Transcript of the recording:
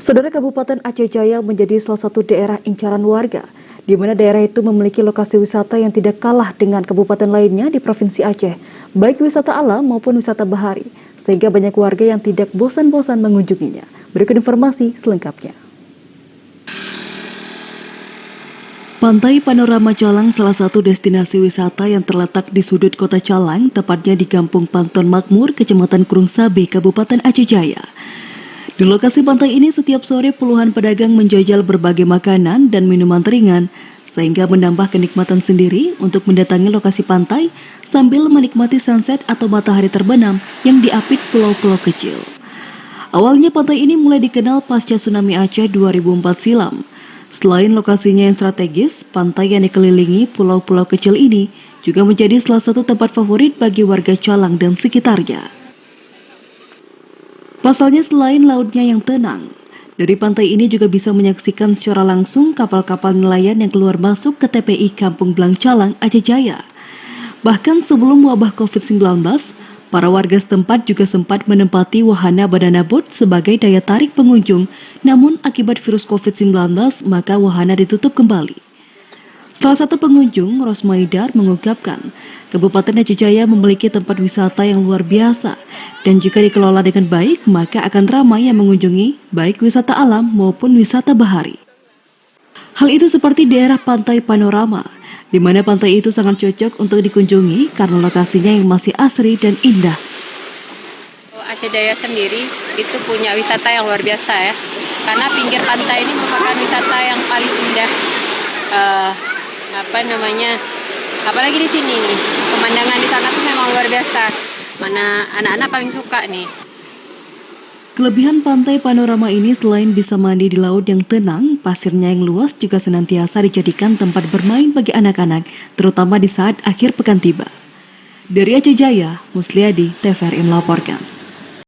Saudara, Kabupaten Aceh Jaya menjadi salah satu daerah incaran warga, di mana daerah itu memiliki lokasi wisata yang tidak kalah dengan kabupaten lainnya di Provinsi Aceh, baik wisata alam maupun wisata bahari, sehingga banyak warga yang tidak bosan-bosan mengunjunginya. Berikut informasi selengkapnya. Pantai Panorama Calang salah satu destinasi wisata yang terletak di sudut kota Calang, tepatnya di Kampung Panton Makmur, Kecamatan Kurung Sabe, Kabupaten Aceh Jaya. Di lokasi pantai ini setiap sore puluhan pedagang menjajal berbagai makanan dan minuman ringan, sehingga menambah kenikmatan sendiri untuk mendatangi lokasi pantai sambil menikmati sunset atau matahari terbenam yang diapit pulau-pulau kecil. Awalnya pantai ini mulai dikenal pasca tsunami Aceh 2004 silam. Selain lokasinya yang strategis, pantai yang dikelilingi pulau-pulau kecil ini juga menjadi salah satu tempat favorit bagi warga Calang dan sekitarnya. Pasalnya selain lautnya yang tenang, dari pantai ini juga bisa menyaksikan secara langsung kapal-kapal nelayan yang keluar masuk ke TPI Kampung Blang Calang, Aceh Jaya. Bahkan sebelum wabah COVID-19, para warga setempat juga sempat menempati wahana Banana Boat sebagai daya tarik pengunjung, namun akibat virus COVID-19 maka wahana ditutup kembali. Salah satu pengunjung, Rosmaidar, mengungkapkan Kabupaten Aceh Jaya memiliki tempat wisata yang luar biasa dan jika dikelola dengan baik maka akan ramai yang mengunjungi baik wisata alam maupun wisata bahari. Hal itu seperti daerah Pantai Panorama, di mana pantai itu sangat cocok untuk dikunjungi karena lokasinya yang masih asri dan indah. Aceh Jaya sendiri itu punya wisata yang luar biasa ya, karena pinggir pantai ini merupakan wisata yang paling indah. Apalagi di sini nih, pemandangan di sana tuh memang luar biasa. Mana anak-anak paling suka nih. Kelebihan Pantai Panorama ini selain bisa mandi di laut yang tenang, pasirnya yang luas juga senantiasa dijadikan tempat bermain bagi anak-anak, terutama di saat akhir pekan tiba. Dari Aceh Jaya, Musliadi, TVRI melaporkan.